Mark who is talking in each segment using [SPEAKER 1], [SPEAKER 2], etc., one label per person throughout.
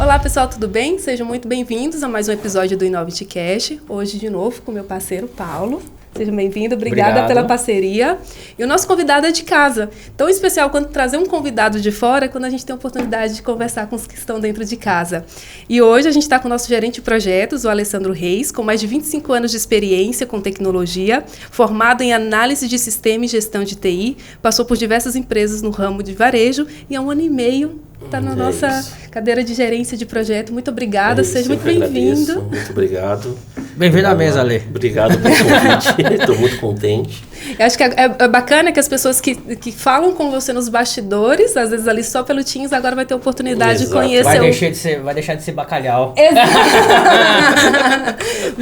[SPEAKER 1] Olá pessoal, tudo bem? Sejam muito bem-vindos a mais um episódio do InnovitCast. Hoje de novo com meu parceiro Paulo. Seja bem-vindo, obrigada pela parceria. E o nosso convidado é de casa. Tão especial quando trazer um convidado de fora é quando a gente tem a oportunidade de conversar com os que estão dentro de casa. E hoje a gente está com o nosso gerente de projetos, o Alessandro Reis, com mais de 25 anos de experiência com tecnologia, formado em análise de sistema e gestão de TI, passou por diversas empresas no ramo de varejo e há 1 ano e meio está na nossa cadeira de gerência de projeto. Muito obrigada, seja muito bem-vindo.
[SPEAKER 2] Muito obrigado.
[SPEAKER 3] Bem-vindo à mesa, Ale.
[SPEAKER 2] Obrigado pelo convite, estou muito contente.
[SPEAKER 1] Eu acho que é bacana que as pessoas que falam com você nos bastidores, às vezes ali só pelo Teams, agora vai ter a oportunidade de conhecer
[SPEAKER 3] vai deixar de ser bacalhau.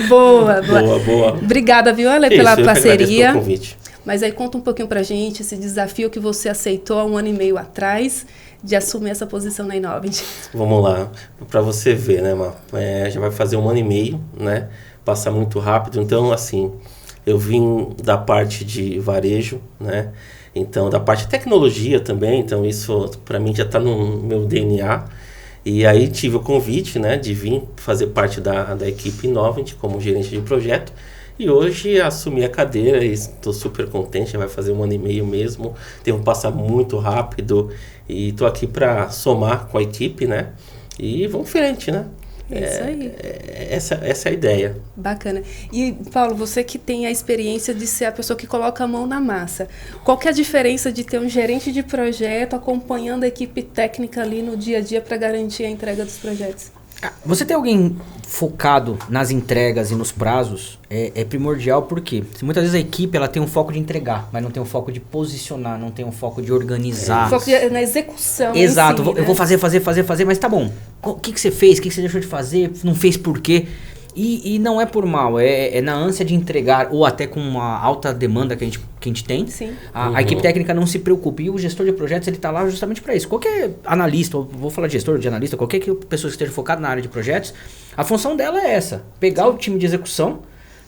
[SPEAKER 1] Boa.
[SPEAKER 2] Boa.
[SPEAKER 1] Obrigada, viu, Ale, pela parceria.
[SPEAKER 2] Pelo convite.
[SPEAKER 1] Mas aí conta um pouquinho pra gente esse desafio que você aceitou há 1 ano e meio atrás de assumir essa posição na Innovit.
[SPEAKER 2] Vamos lá, para você ver, né, Má? Já vai fazer 1 ano e meio, né? Passa muito rápido. Então, assim, eu vim da parte de varejo, né? Então, da parte de tecnologia também. Então, isso para mim já está no meu DNA. E aí tive o convite, né, de vir fazer parte da equipe Innovit como gerente de projeto. E hoje assumi a cadeira e estou super contente, já vai fazer 1 ano e meio mesmo. Tempo passa muito rápido e estou aqui para somar com a equipe, né? E vamos frente, né?
[SPEAKER 1] É isso aí.
[SPEAKER 2] Essa é a ideia.
[SPEAKER 1] Bacana. E, Paulo, você que tem a experiência de ser a pessoa que coloca a mão na massa, qual que é a diferença de ter um gerente de projeto acompanhando a equipe técnica ali no dia a dia para garantir a entrega dos projetos?
[SPEAKER 3] Você ter alguém focado nas entregas e nos prazos é primordial, porque muitas vezes a equipe ela tem um foco de entregar, mas não tem um foco de posicionar, não tem um foco de organizar.
[SPEAKER 1] Foco na execução.
[SPEAKER 3] Exato,
[SPEAKER 1] si, né?
[SPEAKER 3] Eu vou fazer, mas tá bom. O que você fez? O que você deixou de fazer? Não fez por quê? E não é por mal, é na ânsia de entregar, ou até com uma alta demanda que a gente tem.
[SPEAKER 1] Sim.
[SPEAKER 3] A equipe técnica não se preocupa. E o gestor de projetos, ele está lá justamente para isso. Qualquer analista, vou falar de gestor, de analista, qualquer pessoa que esteja focada na área de projetos, a função dela é essa. Pegar o time de execução,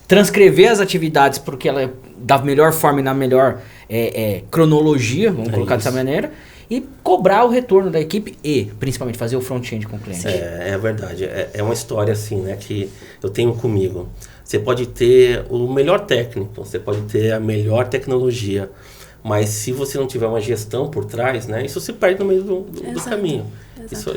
[SPEAKER 3] transcrever as atividades porque ela é da melhor forma e na melhor cronologia, vamos colocar dessa maneira, e cobrar o retorno da equipe e, principalmente, fazer o front-end com o cliente.
[SPEAKER 2] É verdade. É uma história assim, né, que eu tenho comigo. Você pode ter o melhor técnico, você pode ter a melhor tecnologia, mas se você não tiver uma gestão por trás, né, isso se perde no meio do caminho.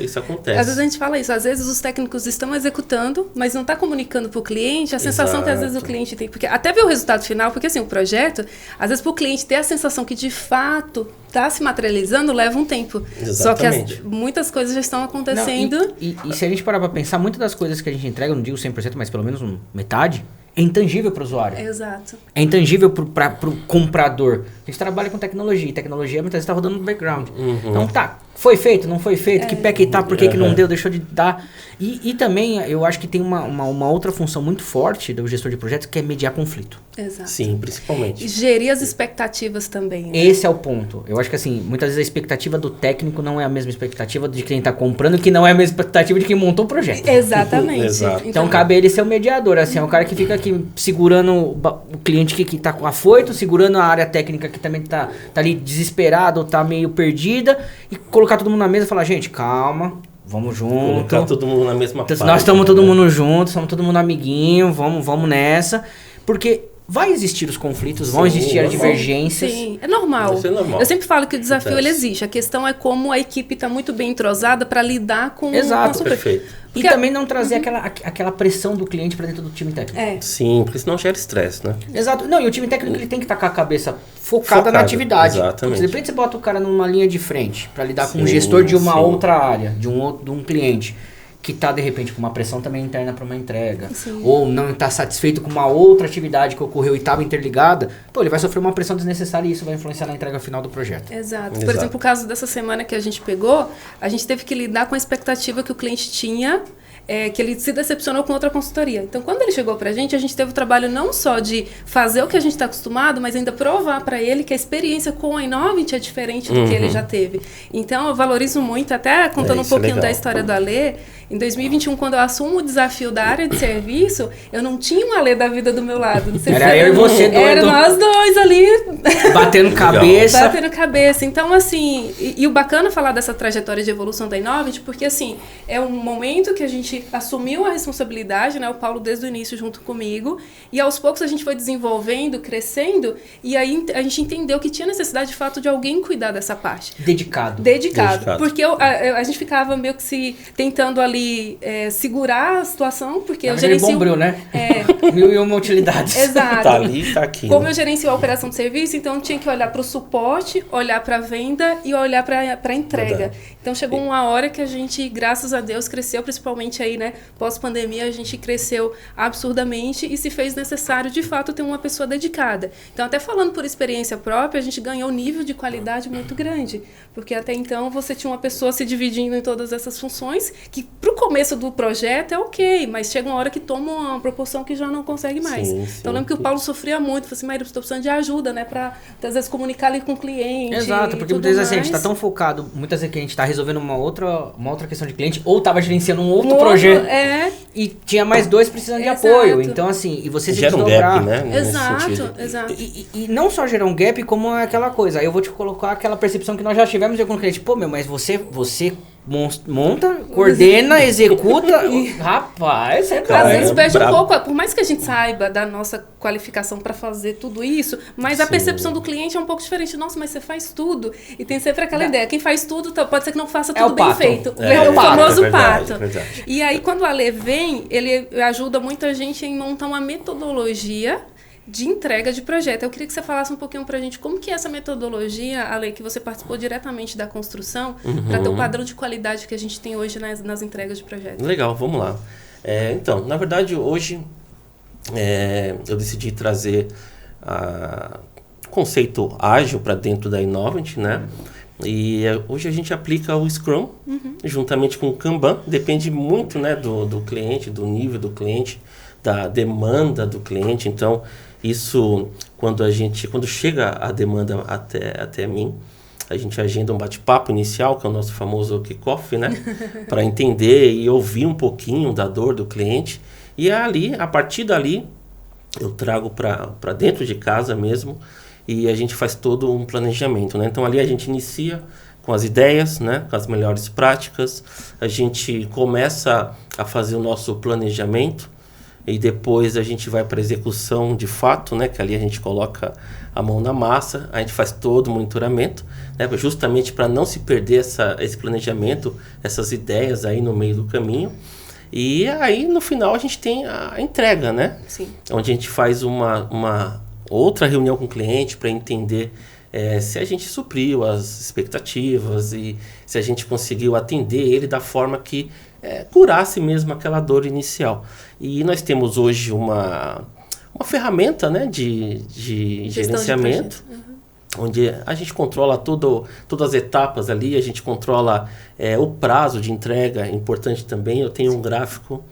[SPEAKER 2] Isso acontece.
[SPEAKER 1] Às vezes a gente fala isso, às vezes os técnicos estão executando, mas não está comunicando para o cliente a sensação que às vezes o cliente tem. Porque até ver o resultado final, porque assim, o projeto, às vezes para o cliente ter a sensação que de fato está se materializando, leva um tempo.
[SPEAKER 2] Exatamente.
[SPEAKER 1] Só que muitas coisas já estão acontecendo.
[SPEAKER 3] Não, e se a gente parar para pensar, muitas das coisas que a gente entrega, eu não digo 100%, mas pelo menos metade, é intangível para o usuário.
[SPEAKER 1] Exato.
[SPEAKER 3] É intangível para o comprador. A gente trabalha com tecnologia. E tecnologia muitas vezes está rodando no background. Então tá, foi feito, não foi feito, que pé que tá, por que não deu, deixou de dar. E também eu acho que tem uma outra função muito forte do gestor de projetos, que é mediar conflito.
[SPEAKER 1] Exato.
[SPEAKER 2] Sim, principalmente.
[SPEAKER 1] E gerir as expectativas também. Né?
[SPEAKER 3] Esse é o ponto. Eu acho que assim, muitas vezes a expectativa do técnico não é a mesma expectativa de quem está comprando, que não é a mesma expectativa de quem montou o projeto.
[SPEAKER 1] Exatamente.
[SPEAKER 2] Exato.
[SPEAKER 3] Então cabe a ele ser o mediador, assim, é o cara que fica aqui segurando o cliente que tá afoito, segurando a área técnica que também tá ali desesperado, tá meio perdida, e colocar todo mundo na mesa e falar, gente, calma, vamos junto.
[SPEAKER 2] Colocar todo mundo na mesma página.
[SPEAKER 3] Nós estamos todo mundo junto, estamos todo mundo amiguinho, vamos nessa, porque vai existir os conflitos, vão existir as divergências.
[SPEAKER 1] Sim, é normal.
[SPEAKER 2] Isso é normal.
[SPEAKER 1] Eu sempre falo que o desafio ele existe. A questão é como a equipe está muito bem entrosada para lidar com
[SPEAKER 2] Exato, perfeito.
[SPEAKER 3] E também não trazer aquela pressão do cliente para dentro do time técnico.
[SPEAKER 2] Sim, porque senão gera estresse, né?
[SPEAKER 3] Exato. Não, e o time técnico ele tem que estar com a cabeça focada na atividade.
[SPEAKER 2] Exatamente.
[SPEAKER 3] Porque de repente você bota o cara numa linha de frente para lidar com um gestor de uma outra área, de um cliente que está de repente com uma pressão também interna para uma entrega, ou não está satisfeito com uma outra atividade que ocorreu e estava interligada, ele vai sofrer uma pressão desnecessária e isso vai influenciar na entrega final do projeto.
[SPEAKER 1] Exato. Por exemplo, o caso dessa semana que a gente pegou, a gente teve que lidar com a expectativa que o cliente tinha, que ele se decepcionou com outra consultoria. Então, quando ele chegou pra gente, a gente teve o trabalho não só de fazer o que a gente está acostumado, mas ainda provar para ele que a experiência com a Innovit é diferente do que ele já teve. Então, eu valorizo muito, até contando um pouquinho da história do Alê. Em 2021, quando eu assumo o desafio da área de serviço, eu não tinha um Alê da vida do meu lado. Não sei
[SPEAKER 3] era eu e você doido.
[SPEAKER 1] Era nós dois ali.
[SPEAKER 3] Batendo cabeça.
[SPEAKER 1] Batendo cabeça. Então, assim, e o bacana falar dessa trajetória de evolução da Innovit, porque, assim, é um momento que a gente assumiu a responsabilidade, né? O Paulo desde o início junto comigo, e aos poucos a gente foi desenvolvendo, crescendo, e aí a gente entendeu que tinha necessidade, de fato, de alguém cuidar dessa parte.
[SPEAKER 3] Dedicado.
[SPEAKER 1] Porque a gente ficava meio que tentando ali segurar a situação, porque eu gerencio...
[SPEAKER 3] Bombril, né? 1001 utilidades.
[SPEAKER 1] Exato.
[SPEAKER 2] Tá ali, tá aqui.
[SPEAKER 1] Como eu gerencio a operação de serviço, então eu tinha que olhar para o suporte, olhar para a venda e olhar para a entrega.
[SPEAKER 2] Verdade.
[SPEAKER 1] Então chegou uma hora que a gente, graças a Deus, cresceu, principalmente aí, né? Pós-pandemia, a gente cresceu absurdamente e se fez necessário, de fato, ter uma pessoa dedicada. Então, até falando por experiência própria, a gente ganhou um nível de qualidade muito grande. Porque até então você tinha uma pessoa se dividindo em todas essas funções, que pro começo do projeto é ok, mas chega uma hora que toma uma proporção que já não consegue mais.
[SPEAKER 2] Sim.
[SPEAKER 1] Então, eu lembro que o Paulo sofria muito, falou assim, Maíra, estou precisando de ajuda, né? Para, às vezes, comunicar ali com o cliente.
[SPEAKER 3] Exato, porque muitas vezes assim, a gente está tão focado, muitas vezes que a gente está resolvendo uma outra questão de cliente, ou estava gerenciando um outro projeto, e tinha mais dois precisando de apoio. Então, assim, e você se desdobrar.
[SPEAKER 2] Um gap, né?
[SPEAKER 1] Exato.
[SPEAKER 3] E não só gerar um gap, como aquela coisa. Aí eu vou te colocar aquela percepção que nós já tivemos de algum cliente. Pô, mas você monta, coordena, executa. Rapaz,
[SPEAKER 1] às vezes perde um pouco, por mais que a gente saiba da nossa qualificação para fazer tudo isso, mas a percepção do cliente é um pouco diferente. Nossa, mas você faz tudo. E tem sempre aquela ideia, quem faz tudo, pode ser que não faça tudo bem feito. O famoso pato. E aí, quando o Ale vem, ele ajuda muita gente em montar uma metodologia de entrega de projeto. Eu queria que você falasse um pouquinho pra gente como que é essa metodologia, Ale, que você participou diretamente da construção, para ter o padrão de qualidade que a gente tem hoje nas entregas de projetos.
[SPEAKER 2] Legal, vamos lá. Então, na verdade, hoje eu decidi trazer o conceito ágil para dentro da Innovit, né? E hoje a gente aplica o Scrum juntamente com o Kanban. Depende muito, né, do cliente, do nível do cliente, da demanda do cliente. Então, isso, quando chega a demanda até mim, a gente agenda um bate-papo inicial, que é o nosso famoso kick-off, né? Para entender e ouvir um pouquinho da dor do cliente. E ali, a partir dali, eu trago para dentro de casa mesmo e a gente faz todo um planejamento, né? Então, ali a gente inicia com as ideias, né? Com as melhores práticas. A gente começa a fazer o nosso planejamento. E depois a gente vai para a execução de fato, né? Que ali a gente coloca a mão na massa, a gente faz todo o monitoramento, né? Justamente para não se perder esse planejamento, essas ideias aí no meio do caminho. E aí no final a gente tem a entrega, né?
[SPEAKER 1] Sim.
[SPEAKER 2] Onde a gente faz uma outra reunião com o cliente para entender se a gente supriu as expectativas e se a gente conseguiu atender ele da forma que curasse mesmo aquela dor inicial. E nós temos hoje uma ferramenta, né, de gerenciamento, onde a gente controla todas as etapas ali, a gente controla o prazo de entrega, é importante também. Eu tenho um gráfico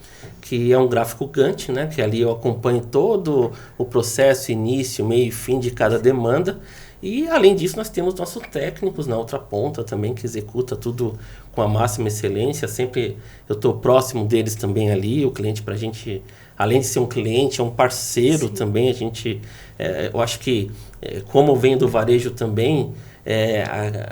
[SPEAKER 2] que é um gráfico Gantt, né, que ali eu acompanho todo o processo, início, meio e fim de cada demanda. E, além disso, nós temos nossos técnicos na outra ponta também, que executa tudo com a máxima excelência. Sempre eu estou próximo deles também ali. O cliente, para a gente, além de ser um cliente, é um parceiro. Sim. Também. A gente, eu acho que, como vem do varejo também,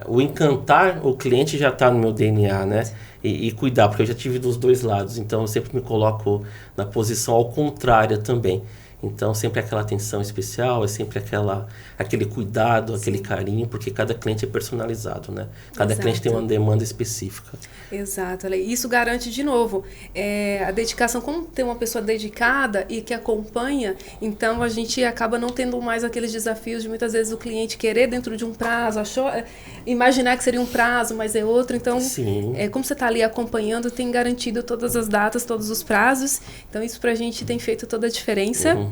[SPEAKER 2] o encantar o cliente já está no meu DNA, né? E cuidar, porque eu já tive dos dois lados. Então, eu sempre me coloco na posição ao contrário também. Então, sempre aquela atenção especial, é sempre aquele cuidado, aquele carinho, porque cada cliente é personalizado, né? Cada cliente tem uma demanda específica.
[SPEAKER 1] Exato. Isso garante, de novo, a dedicação. Como tem uma pessoa dedicada e que acompanha, então a gente acaba não tendo mais aqueles desafios de muitas vezes o cliente querer dentro de um prazo, imaginar que seria um prazo, mas é outro. Então, como você está ali acompanhando, tem garantido todas as datas, todos os prazos. Então, isso para a gente tem feito toda a diferença.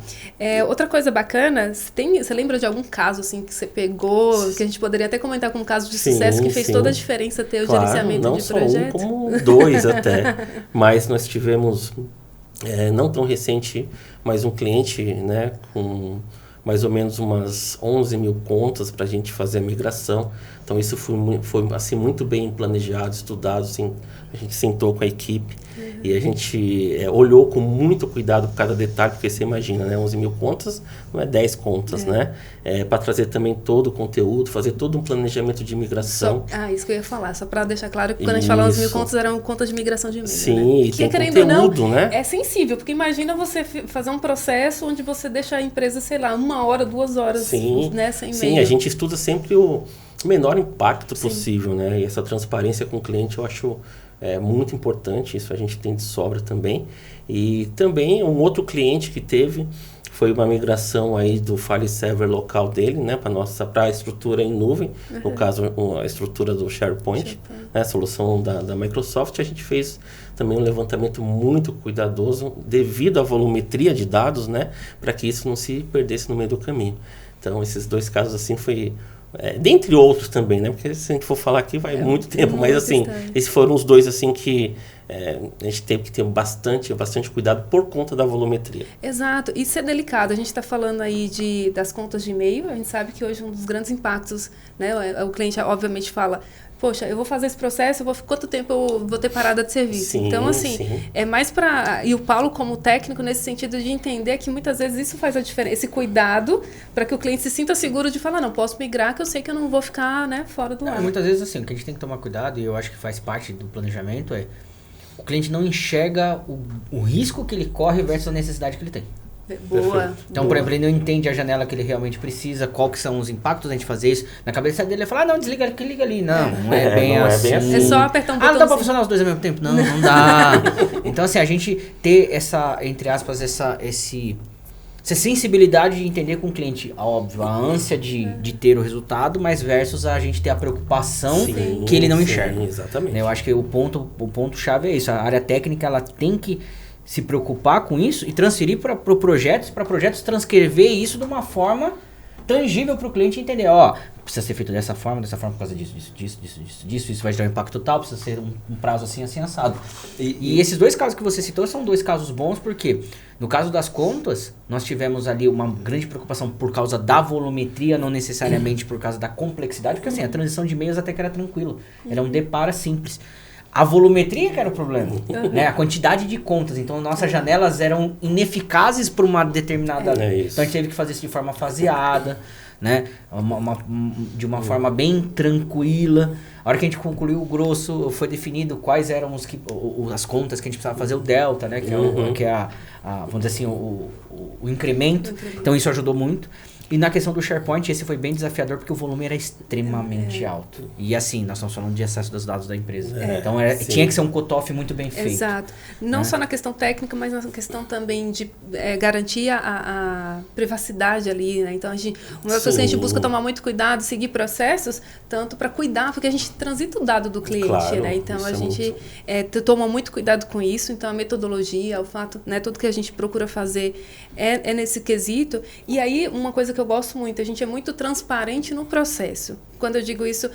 [SPEAKER 1] Outra coisa bacana, você lembra de algum caso assim que você pegou, que a gente poderia até comentar como caso de sucesso, que fez toda a diferença ter o gerenciamento de projeto?
[SPEAKER 2] Não só como dois até, mas nós tivemos, não tão recente, mas um cliente, né, com mais ou menos umas 11 mil contas para a gente fazer a migração. Então isso foi assim, muito bem planejado, estudado, assim, a gente sentou com a equipe E a gente olhou com muito cuidado por cada detalhe, porque você imagina, né? 11 mil contas, não é 10 contas, né? Para trazer também todo o conteúdo, fazer todo um planejamento de migração.
[SPEAKER 1] Isso que eu ia falar, só para deixar claro que quando a gente fala 11 mil contas, eram contas de migração de e-mail.
[SPEAKER 2] Sim,
[SPEAKER 1] né?
[SPEAKER 2] e tem conteúdo, né?
[SPEAKER 1] É sensível, porque imagina você fazer um processo onde você deixa a empresa, sei lá, 1 hora, 2 horas, né, sem e-mail.
[SPEAKER 2] Sim, a gente estuda sempre o menor impacto possível, né? E essa transparência com o cliente eu acho muito importante, isso a gente tem de sobra também. E também um outro cliente que teve foi uma migração aí do file server local dele, né, para a estrutura em nuvem, no caso a estrutura do SharePoint, né, a solução da Microsoft. A gente fez também um levantamento muito cuidadoso devido à volumetria de dados, né, para que isso não se perdesse no meio do caminho. Então esses 2 casos assim foi dentre outros também, né? Porque se a gente for falar aqui vai muito tempo, mas assim, esses foram os 2 assim que a gente teve que ter bastante cuidado por conta da volumetria.
[SPEAKER 1] Exato, isso é delicado. A gente está falando aí das contas de e-mail, a gente sabe que hoje um dos grandes impactos, né? O cliente obviamente fala, poxa, eu vou fazer esse processo, quanto tempo eu vou ter parada de serviço?
[SPEAKER 2] Sim,
[SPEAKER 1] então, assim, é mais para... E o Paulo, como técnico, nesse sentido de entender que muitas vezes isso faz a diferença, esse cuidado para que o cliente se sinta seguro de falar, não, posso migrar, que eu sei que eu não vou ficar, né, fora do ar.
[SPEAKER 3] Muitas vezes, assim, o que a gente tem que tomar cuidado, e eu acho que faz parte do planejamento, o cliente não enxerga o risco que ele corre versus a necessidade que ele tem.
[SPEAKER 1] Boa.
[SPEAKER 3] Então, por exemplo, ele não entende a janela que ele realmente precisa, qual que são os impactos da gente fazer isso. Na cabeça dele ele fala, não, desliga aqui, liga ali. Não é bem assim.
[SPEAKER 1] É só apertar um botão.
[SPEAKER 3] Não dá pra funcionar os 2 ao mesmo tempo? Não dá. Então, assim, a gente ter essa, entre aspas, essa sensibilidade de entender com o cliente, óbvio, a ânsia de ter o resultado, mas versus a gente ter a preocupação que ele não enxerga.
[SPEAKER 2] Exatamente.
[SPEAKER 3] Eu acho que o ponto-chave é isso. A área técnica, ela tem que se preocupar com isso e transferir para projetos transcrever isso de uma forma tangível para o cliente entender, precisa ser feito dessa forma por causa disso, isso vai gerar um impacto tal, precisa ser um prazo assim, assado. E esses 2 casos que você citou são 2 casos bons, porque no caso das contas, nós tivemos ali uma grande preocupação por causa da volumetria, não necessariamente por causa da complexidade, porque assim, a transição de e-mails até que era tranquilo, era um depara simples. A volumetria que era o problema, né? A quantidade de contas. Então, nossas janelas eram ineficazes para uma determinada... Então, a gente teve que fazer isso de forma faseada, né? De uma forma bem tranquila. A hora que a gente concluiu o grosso, foi definido quais eram as contas que a gente precisava fazer o delta, né? Que é vamos dizer assim, o incremento. Então, isso ajudou muito. E na questão do SharePoint, esse foi bem desafiador porque o volume era extremamente alto. E assim, nós estamos falando de acesso dos dados da empresa. Então tinha que ser um cutoff muito bem feito.
[SPEAKER 1] Exato. Não só na questão técnica, mas na questão também de garantir a privacidade ali, né? Então, uma das coisas que a gente busca tomar muito cuidado, seguir processos, tanto para cuidar, porque a gente transita o dado do cliente, né? Então, a gente toma muito cuidado com isso. Então, a metodologia, o fato, né? Tudo que a gente procura fazer é nesse quesito. E aí, uma coisa que eu gosto muito, a gente é muito transparente no processo. Quando eu digo isso,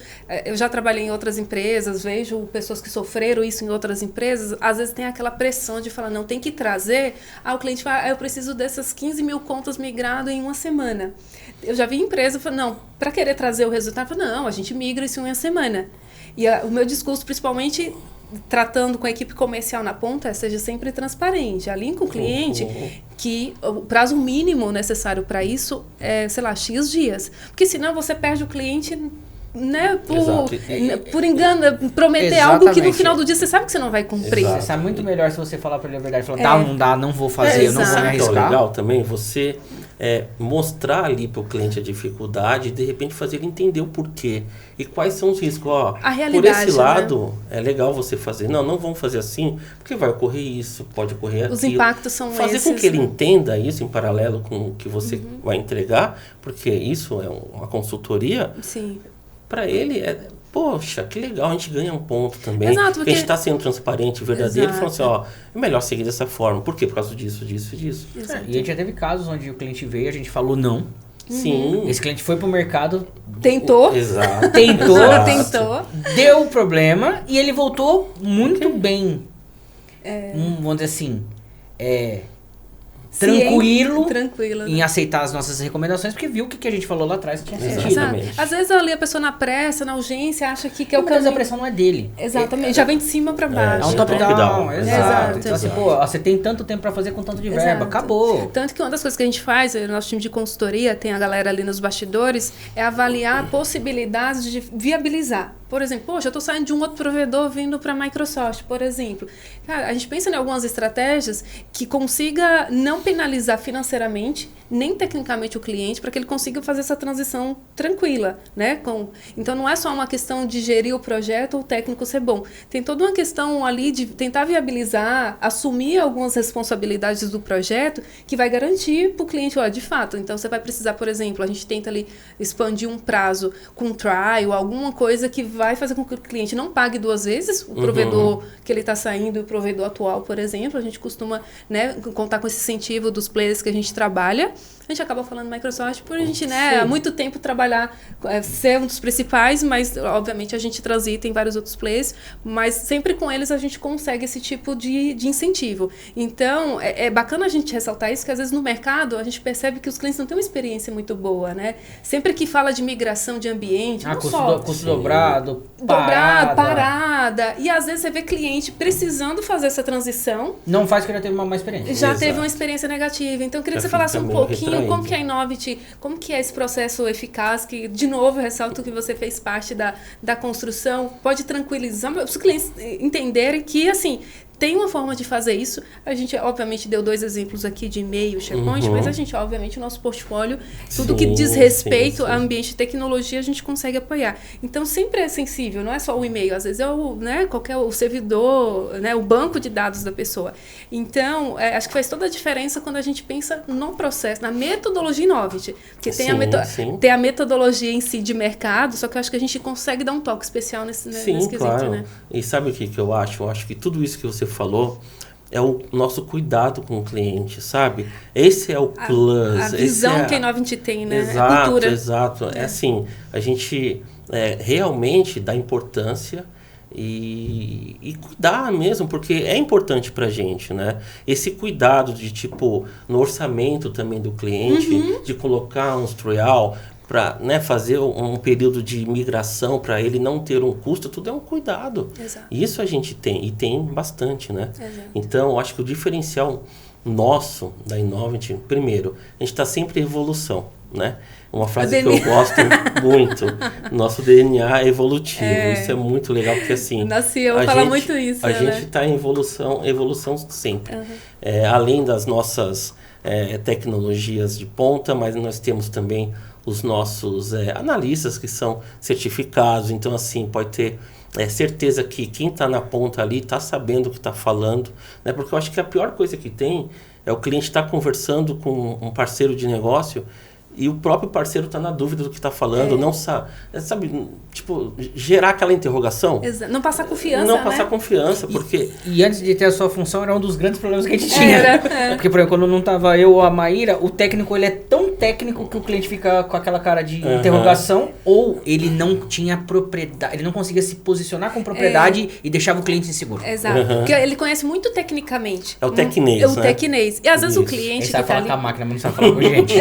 [SPEAKER 1] eu já trabalhei em outras empresas, vejo pessoas que sofreram isso em outras empresas, às vezes tem aquela pressão de falar, não, tem que trazer, o cliente fala, eu preciso dessas 15 mil contas migradas em 1 semana. Eu já vi empresa falando, não, para querer trazer o resultado, não, a gente migra isso em 1 semana. E o meu discurso, principalmente, tratando com a equipe comercial na ponta, seja sempre transparente. Alinhe com o cliente que o prazo mínimo necessário para isso é, sei lá, X dias. Porque senão você perde o cliente, né, por engano, prometer algo que no final do dia você sabe que você não vai cumprir.
[SPEAKER 3] Você sabe muito melhor se você falar para ele a verdade. Falar, não dá, não vou fazer, eu não vou me arriscar.
[SPEAKER 2] Então, legal também você mostrar ali para o cliente a dificuldade e de repente fazer ele entender o porquê e quais são os riscos.
[SPEAKER 1] A realidade,
[SPEAKER 2] por esse lado, né? É legal você fazer. Não vamos fazer assim, porque vai ocorrer isso, pode ocorrer aquilo.
[SPEAKER 1] Os impactos são
[SPEAKER 2] fazer
[SPEAKER 1] esses.
[SPEAKER 2] com que ele entenda isso em paralelo com o que você vai entregar, porque isso é uma consultoria.
[SPEAKER 1] Sim.
[SPEAKER 2] Para ele poxa, que legal, a gente ganha um ponto também.
[SPEAKER 1] Exato,
[SPEAKER 2] porque a gente está sendo transparente, verdadeiro, e falando assim, é melhor seguir dessa forma. Por quê? Por causa disso.
[SPEAKER 3] E a gente já teve casos onde o cliente veio, a gente falou não.
[SPEAKER 2] Sim.
[SPEAKER 3] Esse cliente foi pro mercado.
[SPEAKER 1] Tentou.
[SPEAKER 2] Exato.
[SPEAKER 1] Tentou.
[SPEAKER 3] Deu o problema e ele voltou muito bem. Vamos dizer assim, tranquilo
[SPEAKER 1] né?
[SPEAKER 3] em aceitar as nossas recomendações, porque viu o que a gente falou lá atrás que tinha sentido.
[SPEAKER 2] Exatamente.
[SPEAKER 1] Às vezes ali a pessoa na pressa, na urgência, acha que é o
[SPEAKER 3] caminho.
[SPEAKER 1] caminho.
[SPEAKER 3] A pressão não é dele.
[SPEAKER 1] Exatamente, já vem de cima para baixo.
[SPEAKER 3] É um top-down, exato. Então assim, pô, você tem tanto tempo para fazer com tanto de verba, acabou.
[SPEAKER 1] Tanto que uma das coisas que a gente faz, o nosso time de consultoria, tem a galera ali nos bastidores, é avaliar possibilidades de viabilizar. Por exemplo, poxa, eu estou saindo de um outro provedor vindo para a Microsoft, por exemplo. Cara, a gente pensa em algumas estratégias que consiga não penalizar financeiramente, nem tecnicamente o cliente, para que ele consiga fazer essa transição tranquila, né? Então, não é só uma questão de gerir o projeto ou o técnico ser bom. Tem toda uma questão ali de tentar viabilizar, assumir algumas responsabilidades do projeto que vai garantir para o cliente, olha, de fato. Então, você vai precisar, por exemplo, a gente tenta ali expandir um prazo com um trial, alguma coisa que vai fazer com que o cliente não pague duas vezes, o provedor que ele está saindo e o provedor atual, por exemplo. A gente costuma, né, contar com esse incentivo dos players que a gente trabalha. A gente acaba falando Microsoft por a gente, né, há muito tempo trabalhar, ser um dos principais, mas obviamente a gente transita em vários outros players, mas sempre com eles a gente consegue esse tipo de incentivo. Então, é bacana a gente ressaltar isso, que às vezes no mercado a gente percebe que os clientes não têm uma experiência muito boa, né? Sempre que fala de migração de ambiente,
[SPEAKER 3] custo dobrado, parada.
[SPEAKER 1] E às vezes você vê cliente precisando fazer essa transição.
[SPEAKER 3] Não faz que já teve uma má experiência.
[SPEAKER 1] Já teve uma experiência negativa. Então, eu queria que você falasse um pouquinho como que é a Innovity, como que é esse processo eficaz, que, de novo, eu ressalto que você fez parte da construção, pode tranquilizar os clientes entenderem que, assim, tem uma forma de fazer isso. A gente, obviamente, deu 2 exemplos aqui de e-mail, SharePoint, mas a gente, obviamente, o nosso portfólio, tudo que diz respeito a ambiente de tecnologia, a gente consegue apoiar. Então, sempre é sensível, não é só o e-mail, às vezes é o servidor, né, o banco de dados da pessoa. Então, acho que faz toda a diferença quando a gente pensa no processo, na metodologia Innovity, porque tem a metodologia em si de mercado, só que eu acho que a gente consegue dar um toque especial nesse quesito,
[SPEAKER 2] claro.
[SPEAKER 1] Né?
[SPEAKER 2] E sabe o que eu acho? Eu acho que tudo isso que você falou é o nosso cuidado com o cliente, sabe? Esse é o plus.
[SPEAKER 1] A visão que a Innovity tem, né?
[SPEAKER 2] Exato,
[SPEAKER 1] a cultura.
[SPEAKER 2] Exato. É assim, a gente realmente dá importância e cuidar mesmo, porque é importante pra gente, né? Esse cuidado de, tipo, no orçamento também do cliente, de colocar um trial para, né, fazer um período de migração para ele não ter um custo, tudo é um cuidado.
[SPEAKER 1] Exato.
[SPEAKER 2] Isso a gente tem, e tem bastante, né?
[SPEAKER 1] Exato.
[SPEAKER 2] Então, eu acho que o diferencial nosso da Innovity, primeiro, a gente está sempre em evolução, né? Uma frase que eu gosto muito, nosso DNA é evolutivo. Isso é muito legal, porque assim...
[SPEAKER 1] Eu falo muito isso,
[SPEAKER 2] A gente está em evolução sempre. Além das nossas tecnologias de ponta, mas nós temos também os nossos analistas que são certificados. Então, assim, pode ter certeza que quem está na ponta ali está sabendo o que está falando, né? Porque eu acho que a pior coisa que tem é o cliente estar conversando com um parceiro de negócio e o próprio parceiro está na dúvida do que está falando, não sabe, tipo, gerar aquela interrogação.
[SPEAKER 1] Não passar confiança,
[SPEAKER 2] Não passar confiança, porque...
[SPEAKER 3] E antes de ter a sua função, era um dos grandes problemas que a gente tinha. Porque, por exemplo, quando não estava eu ou a Maíra, o técnico, ele é tão técnico que o cliente fica com aquela cara de interrogação, ou ele não tinha propriedade, ele não conseguia se posicionar com propriedade e deixava o cliente inseguro.
[SPEAKER 1] Exato. Porque ele conhece muito tecnicamente.
[SPEAKER 2] É o tecnês,
[SPEAKER 1] né? tecnês. E às vezes o cliente...
[SPEAKER 3] Ele sabe falar com a máquina, mas não sabe falar com a gente.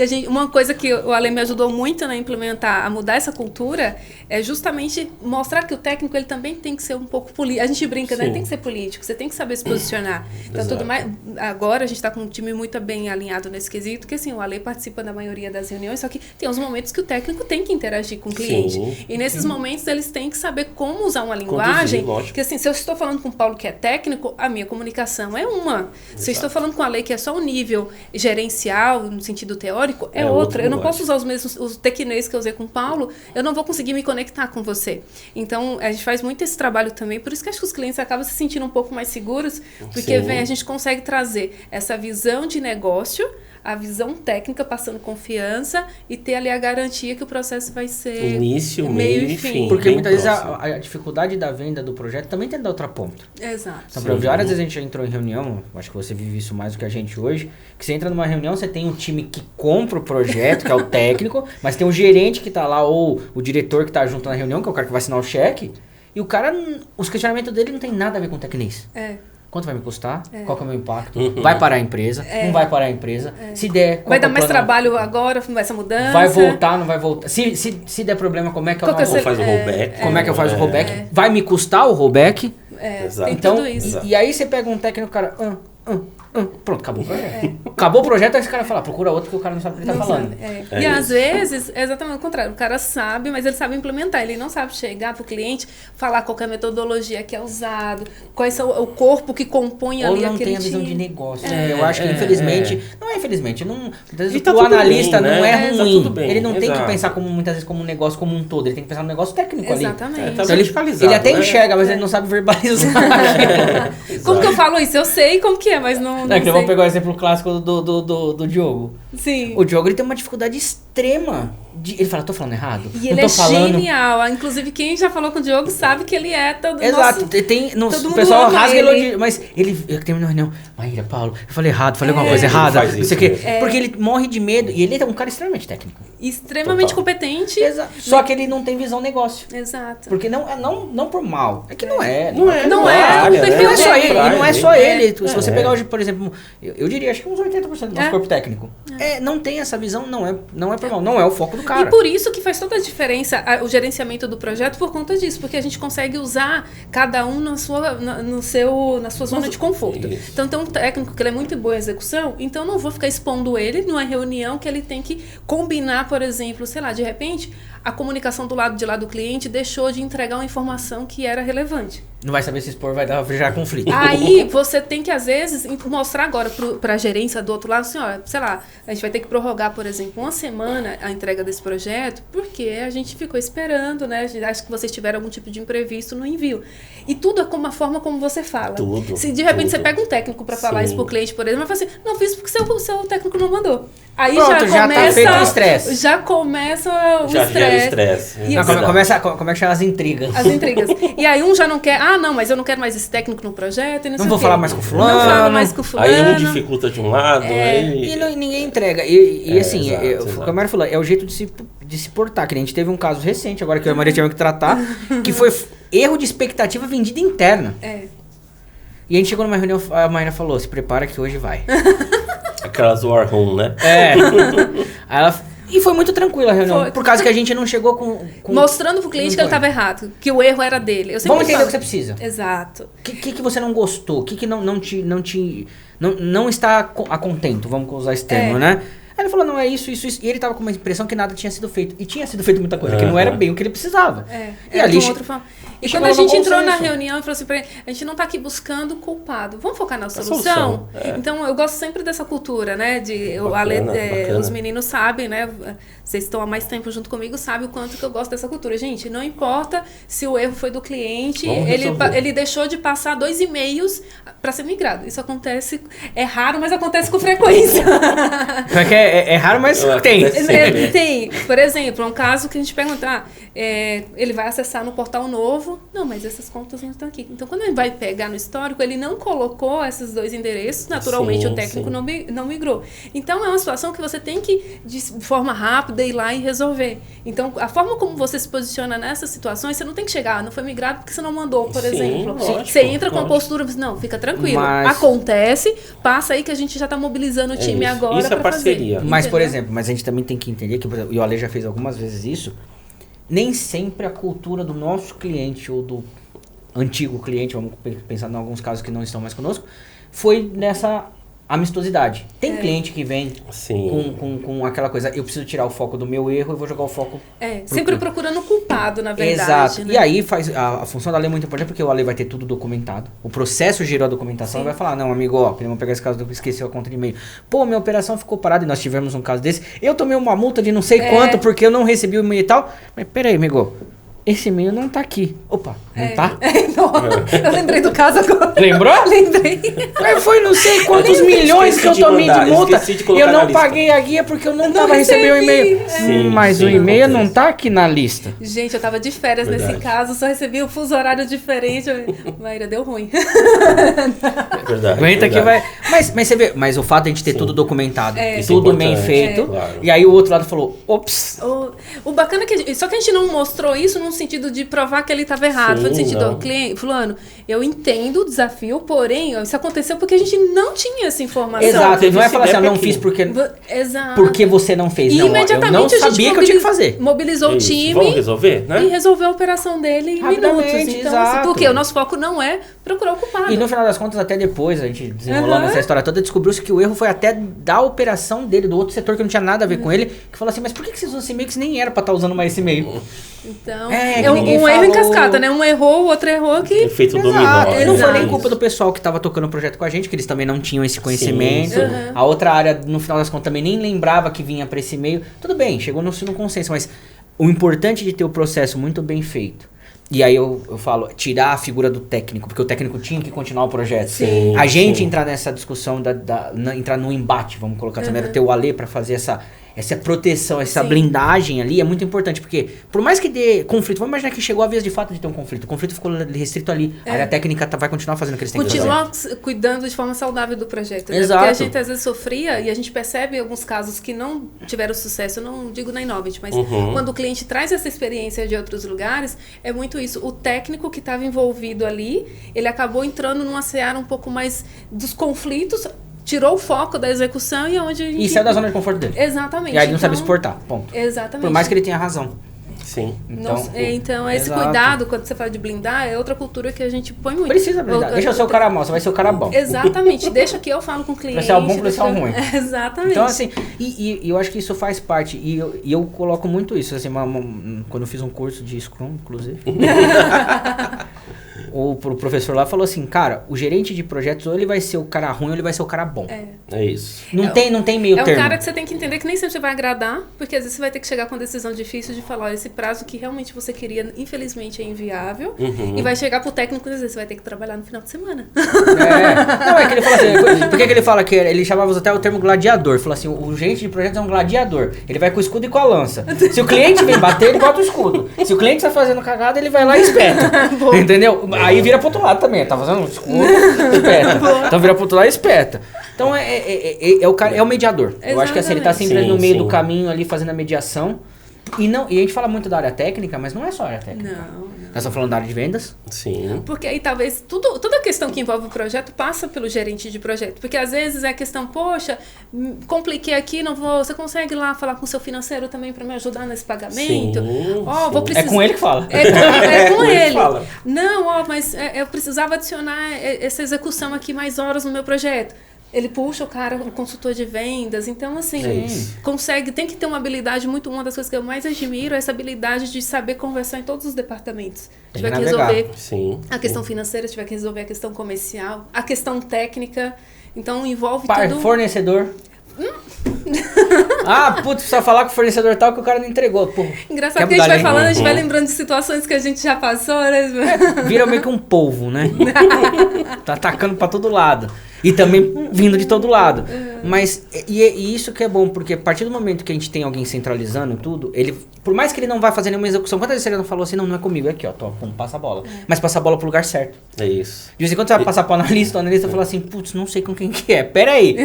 [SPEAKER 1] E uma coisa que o Ale me ajudou muito a implementar, a mudar essa cultura, é justamente mostrar que o técnico ele também tem que ser um pouco político. A gente brinca, né? Ele tem que ser político, você tem que saber se posicionar. Então, tudo mais. Agora a gente está com um time muito bem alinhado nesse quesito, que assim, o Ale participa da maioria das reuniões, só que tem uns momentos que o técnico tem que interagir com o cliente. E nesses momentos eles têm que saber como usar uma linguagem. Que assim, se eu estou falando com o Paulo que é técnico, a minha comunicação é uma. Se eu estou falando com a Ale que é só o nível gerencial, no sentido teórico, é outra. Eu não posso usar os tecnês que eu usei com o Paulo, eu não vou conseguir me conectar com você. Então, a gente faz muito esse trabalho também, por isso que acho que os clientes acabam se sentindo um pouco mais seguros, porque a gente consegue trazer essa visão de negócio, a visão técnica, passando confiança e ter ali a garantia que o processo vai ser
[SPEAKER 2] início, meio e fim.
[SPEAKER 3] Porque muitas vezes a dificuldade da venda do projeto também tem da outra ponta.
[SPEAKER 1] Exato.
[SPEAKER 3] Então, várias vezes a gente já entrou em reunião, acho que você vive isso mais do que a gente hoje, que você entra numa reunião, você tem um time que compra o projeto, que é o técnico, mas tem um gerente que está lá, ou o diretor que está junto na reunião, que é o cara que vai assinar o cheque, e o cara, os questionamentos dele não tem nada a ver com o tecnês. quanto vai me custar, qual que é o meu impacto, vai parar a empresa, não vai parar a empresa, se der...
[SPEAKER 1] Vai dar mais trabalho agora com essa mudança?
[SPEAKER 3] Vai voltar, não vai voltar? Se der problema, como é que eu
[SPEAKER 2] faço o rollback?
[SPEAKER 3] Como é que eu faço o rollback? Vai me custar o rollback?
[SPEAKER 2] Exato.
[SPEAKER 3] Então,
[SPEAKER 1] tudo isso.
[SPEAKER 3] E aí você pega um técnico, cara... pronto, acabou o projeto. Acabou o projeto, aí esse cara fala, procura outro que o cara não sabe o que ele tá falando.
[SPEAKER 1] E às vezes, é exatamente o contrário. O cara sabe, mas ele sabe implementar. Ele não sabe chegar pro cliente, falar qual que é a metodologia que é usado, quais são o corpo que compõe ali aquele time.
[SPEAKER 3] Ou não tem a visão de negócio. Eu acho que, infelizmente... Não é infelizmente.
[SPEAKER 2] Tá
[SPEAKER 3] o analista
[SPEAKER 2] bem, né?
[SPEAKER 3] não é
[SPEAKER 2] Tá
[SPEAKER 3] ruim.
[SPEAKER 2] tudo bem,
[SPEAKER 3] Ele não tem que
[SPEAKER 2] exato.
[SPEAKER 3] pensar muitas vezes como um negócio como um todo. Ele tem que pensar no negócio técnico ali.
[SPEAKER 1] Exatamente.
[SPEAKER 2] Tá
[SPEAKER 3] Então ele até enxerga, mas ele não sabe verbalizar.
[SPEAKER 1] Como que eu falo isso? Eu sei como que é, mas não
[SPEAKER 3] Não, que eu
[SPEAKER 1] sei.
[SPEAKER 3] vou pegar o exemplo clássico do Diogo.
[SPEAKER 1] Sim.
[SPEAKER 3] O Diogo ele tem uma dificuldade extrema. Ele fala, tô falando errado?
[SPEAKER 1] E ele é genial. Inclusive, quem já falou com o Diogo sabe que ele é todo
[SPEAKER 3] Exato.
[SPEAKER 1] todo
[SPEAKER 3] O
[SPEAKER 1] mundo
[SPEAKER 3] pessoal
[SPEAKER 1] ama
[SPEAKER 3] rasga
[SPEAKER 1] ele.
[SPEAKER 3] elogio. Mas eu termino a reunião. Maíra, Paulo, eu falei errado, falei alguma coisa errada.
[SPEAKER 2] faz
[SPEAKER 3] Não sei o
[SPEAKER 2] isso
[SPEAKER 3] quê. Porque ele morre de medo. E ele é um cara extremamente técnico.
[SPEAKER 1] Extremamente
[SPEAKER 2] Total.
[SPEAKER 1] competente.
[SPEAKER 3] Exato. Só que ele não tem visão negócio.
[SPEAKER 1] Exato.
[SPEAKER 3] Porque não por mal. É que não é.
[SPEAKER 1] Não é,
[SPEAKER 3] Não é só ele. E não é só ele. Se você pegar hoje, por exemplo, eu diria, acho que uns 80% do nosso corpo técnico. Não tem essa visão, não é por mal. Não é o foco do cara.
[SPEAKER 1] E por isso que faz toda a diferença o gerenciamento do projeto por conta disso, porque a gente consegue usar cada um na sua zona de conforto.
[SPEAKER 2] Isso.
[SPEAKER 1] Então tem um técnico que ele é muito boa em execução, então eu não vou ficar expondo ele numa reunião que ele tem que combinar, por exemplo, sei lá, de repente a comunicação do lado de lá do cliente deixou de entregar uma informação que era relevante.
[SPEAKER 3] Não vai saber se expor, vai gerar conflito.
[SPEAKER 1] Aí você tem que, às vezes, mostrar agora para a gerência do outro lado, assim, ó, sei lá, a gente vai ter que prorrogar, por exemplo, uma semana a entrega desse projeto, porque a gente ficou esperando, né? Acho que vocês tiveram algum tipo de imprevisto no envio. E tudo é como a forma como você fala.
[SPEAKER 2] Tudo.
[SPEAKER 1] Se de repente você pega um técnico para falar isso pro cliente, por exemplo, vai falar assim, não fiz porque o seu técnico não mandou. Aí
[SPEAKER 3] pronto,
[SPEAKER 1] já começa
[SPEAKER 3] tá feito o estresse.
[SPEAKER 1] Já começa o
[SPEAKER 2] Já gera
[SPEAKER 1] estresse.
[SPEAKER 2] estresse.
[SPEAKER 3] Não, começa a chamar as intrigas.
[SPEAKER 1] As intrigas. E aí um já não quer, não, mas eu não quero mais esse técnico no projeto. E não sei
[SPEAKER 3] vou
[SPEAKER 1] o quê.
[SPEAKER 3] falar mais com o fulano.
[SPEAKER 1] Não falo mais com o fulano.
[SPEAKER 2] Aí um dificulta de um lado, aí...
[SPEAKER 3] E ninguém entrega. E assim,
[SPEAKER 2] exato.
[SPEAKER 3] o que a Maria falou, é o jeito de se portar. Que a gente teve um caso recente, agora que eu e a Maria tivemos que tratar, que foi erro de expectativa vendida interna. E a gente chegou numa reunião, a Maria falou, se prepara que hoje vai.
[SPEAKER 2] Aquelas war room, né?
[SPEAKER 3] Aí e foi muito tranquila a reunião,
[SPEAKER 1] Foi.
[SPEAKER 3] por causa que a gente não chegou com
[SPEAKER 1] mostrando pro cliente que ele estava errado, que o erro era dele. Eu sempre
[SPEAKER 3] Vamos entender
[SPEAKER 1] falo.
[SPEAKER 3] o que você precisa.
[SPEAKER 1] Exato.
[SPEAKER 3] O que você não gostou? O que não está a contento, vamos usar esse termo, né? Aí ele falou, não, é isso. E ele tava com uma impressão que nada tinha sido feito. E tinha sido feito muita coisa, que não era bem o que ele precisava.
[SPEAKER 1] E ali E quando a gente entrou na reunião e falou assim pra ele, a gente não tá aqui buscando culpado, vamos focar na solução? Então, eu gosto sempre dessa cultura, né? Bacana. Os meninos sabem, né? Vocês estão há mais tempo junto comigo, sabem o quanto que eu gosto dessa cultura. Gente, não importa se o erro foi do cliente, ele deixou de passar 2 e-mails para ser migrado. Isso acontece, é raro, mas acontece com frequência.
[SPEAKER 3] É raro, mas tem.
[SPEAKER 1] Tem. Por exemplo, um caso que a gente pergunta, ele vai acessar no portal novo, não, mas essas contas não estão aqui. Então, quando ele vai pegar no histórico, ele não colocou esses 2 endereços, naturalmente o técnico não migrou. Então, é uma situação que você tem que, de forma rápida, ir lá e resolver. Então, a forma como você se posiciona nessas situações, você não tem que chegar, não foi migrado porque você não mandou, por exemplo.
[SPEAKER 2] Lógico,
[SPEAKER 1] você entra com a postura, não, fica tranquilo. Acontece, passa aí que a gente já está mobilizando o time agora.
[SPEAKER 2] Isso é parceria.
[SPEAKER 1] Fazer.
[SPEAKER 3] Mas, por exemplo, a gente também tem que entender que, por exemplo, e o Ale já fez algumas vezes isso, nem sempre a cultura do nosso cliente ou do antigo cliente, vamos pensar em alguns casos que não estão mais conosco, foi nessa amistosidade. Tem cliente que vem com aquela coisa, eu preciso tirar o foco do meu erro e vou jogar o foco...
[SPEAKER 1] sempre procurando o culpado, na verdade.
[SPEAKER 3] Exato.
[SPEAKER 1] Né?
[SPEAKER 3] E aí a função da lei é muito importante porque o Ale vai ter tudo documentado. O processo gerou a documentação e vai falar, não, amigo, vamos pegar esse caso do que esqueceu a conta de e-mail. Pô, minha operação ficou parada e nós tivemos um caso desse. Eu tomei uma multa de não sei quanto porque eu não recebi o e-mail e tal. Mas peraí, amigo. Esse e-mail não tá aqui. Opa, não tá?
[SPEAKER 1] Eu lembrei do caso agora.
[SPEAKER 3] Lembrou?
[SPEAKER 1] Lembrei.
[SPEAKER 3] Mas foi não sei quantos milhões que eu tomei de multa. Eu não paguei a guia porque eu não tava recebendo o e-mail. Mas o e-mail não tá aqui na lista.
[SPEAKER 1] Gente, eu tava de férias nesse caso, só recebi um fuso horário diferente. Maíra, deu ruim.
[SPEAKER 2] É verdade.
[SPEAKER 3] Aguenta que vai. Mas você vê, mas o fato de a gente ter tudo documentado, tudo bem feito.
[SPEAKER 2] Claro.
[SPEAKER 3] E aí o outro lado falou, ops.
[SPEAKER 1] O bacana é que só que a gente não mostrou isso num no sentido de provar que ele estava errado. Foi no sentido, cliente, fulano, eu entendo o desafio, porém, isso aconteceu porque a gente não tinha essa informação.
[SPEAKER 3] Exato, ele não é falar assim, eu não fiz porque você não fez. Não,
[SPEAKER 1] imediatamente
[SPEAKER 3] eu não sabia que eu tinha que fazer.
[SPEAKER 1] Mobilizou o time.
[SPEAKER 2] Vamos resolver, né?
[SPEAKER 1] E resolveu a operação dele em minutos. Então,
[SPEAKER 3] exato.
[SPEAKER 1] Porque o nosso foco não é procurar o culpado.
[SPEAKER 3] E no final das contas, até depois, a gente desenrolando essa história toda, descobriu-se que o erro foi até da operação dele, do outro setor que não tinha nada a ver com ele, que falou assim, mas por que vocês usam esse e-mail que nem era pra estar usando mais esse e-mail?
[SPEAKER 1] Então, um erro em cascata, né? Um errou, o outro errou que...
[SPEAKER 2] Efeito dominó.
[SPEAKER 3] E não foi nem culpa do pessoal que tava tocando o projeto com a gente, que eles também não tinham esse conhecimento. A outra área, no final das contas, também nem lembrava que vinha pra esse e-mail. Tudo bem, chegou no consenso, mas o importante de ter o processo muito bem feito. E aí eu falo, tirar a figura do técnico, porque o técnico tinha que continuar o projeto.
[SPEAKER 2] Sim,
[SPEAKER 3] a gente entrar nessa discussão, entrar no embate, vamos colocar também, ter o Ale pra fazer essa proteção, essa blindagem ali é muito importante, porque por mais que dê conflito, vamos imaginar que chegou a vez de fato de ter um conflito, o conflito ficou restrito ali, a área técnica vai continuar fazendo o que eles têm que fazer.
[SPEAKER 1] Continuar cuidando de forma saudável do projeto. Né?
[SPEAKER 3] Exato.
[SPEAKER 1] Porque a gente às vezes sofria, e a gente percebe alguns casos que não tiveram sucesso, eu não digo na Innovate, mas quando o cliente traz essa experiência de outros lugares, é muito isso. O técnico que estava envolvido ali, ele acabou entrando numa seara um pouco mais dos conflitos, tirou o foco da execução e onde a gente...
[SPEAKER 3] E saiu da zona de conforto dele.
[SPEAKER 1] Exatamente.
[SPEAKER 3] E aí ele não sabe exportar, ponto.
[SPEAKER 1] Exatamente.
[SPEAKER 3] Por mais que ele tenha razão.
[SPEAKER 2] Sim.
[SPEAKER 1] Então esse cuidado, quando você fala de blindar, é outra cultura que a gente põe muito.
[SPEAKER 3] Precisa blindar. Deixa eu ser o cara mau, você vai ser o cara bom.
[SPEAKER 1] Exexamente. Deixa que eu falo com o cliente.
[SPEAKER 3] Policial bom, policial ruim.
[SPEAKER 1] Exatamente.
[SPEAKER 3] Então, assim, e eu acho que isso faz parte. E eu coloco muito isso, assim, quando eu fiz um curso de Scrum, inclusive. O professor lá falou assim, cara, o gerente de projetos ou ele vai ser o cara ruim ou ele vai ser o cara bom.
[SPEAKER 2] É isso.
[SPEAKER 3] Não tem meio termo.
[SPEAKER 1] É um cara que você tem que entender que nem sempre você vai agradar, porque às vezes você vai ter que chegar com uma decisão difícil de falar, olha, esse prazo que realmente você queria, infelizmente é inviável, e vai chegar pro técnico e às vezes você vai ter que trabalhar no final de semana.
[SPEAKER 3] Não, é que ele fala assim, por que ele fala que ele chamava até o termo gladiador, falou assim, o gerente de projetos é um gladiador, ele vai com o escudo e com a lança. Se o cliente vem bater, ele bota o escudo. Se o cliente tá fazendo cagada, ele vai lá e espeta. Entendeu? Aí vira pro outro lado também, tá fazendo um escudo, espeta. Então vira pro outro lado e espeta. Então é o mediador.
[SPEAKER 1] Exatamente.
[SPEAKER 3] Eu acho que assim, ele tá sempre no meio do caminho ali fazendo a mediação. E a gente fala muito da área técnica, mas não é só a área técnica.
[SPEAKER 1] Não.
[SPEAKER 3] Nós estamos falando da área de vendas.
[SPEAKER 2] Sim.
[SPEAKER 1] Porque aí talvez toda a questão que envolve o projeto passa pelo gerente de projeto. Porque às vezes é a questão, poxa, compliquei aqui, não vou. Você consegue lá falar com o seu financeiro também para me ajudar nesse pagamento? Vou precisar.
[SPEAKER 3] É com ele que fala.
[SPEAKER 1] É com ele.
[SPEAKER 2] Fala.
[SPEAKER 1] Não, mas eu precisava adicionar essa execução aqui mais horas no meu projeto. Ele puxa o cara, um consultor de vendas. Então, assim, tem que ter uma habilidade uma das coisas que eu mais admiro é essa habilidade de saber conversar em todos os departamentos. Se tiver que resolver a questão financeira, se tiver que resolver a questão comercial, a questão técnica. Então, envolve tudo...
[SPEAKER 3] Fornecedor. Precisa falar com o fornecedor tal que o cara não entregou. Pô,
[SPEAKER 1] engraçado que a gente vai falando, a gente vai lembrando de situações que a gente já passou, né?
[SPEAKER 3] Vira meio que um polvo, né? Tá atacando pra todo lado. E também vindo de todo lado. Mas, e isso que é bom, porque a partir do momento que a gente tem alguém centralizando tudo, ele, por mais que ele não vá fazer nenhuma execução, quantas vezes ele não falou assim, não é comigo, é aqui, ó, passa a bola. Mas passa a bola pro lugar certo.
[SPEAKER 2] É isso.
[SPEAKER 3] De vez em quando você vai passar pro analista, o analista fala assim, putz, não sei com quem que é, pera aí.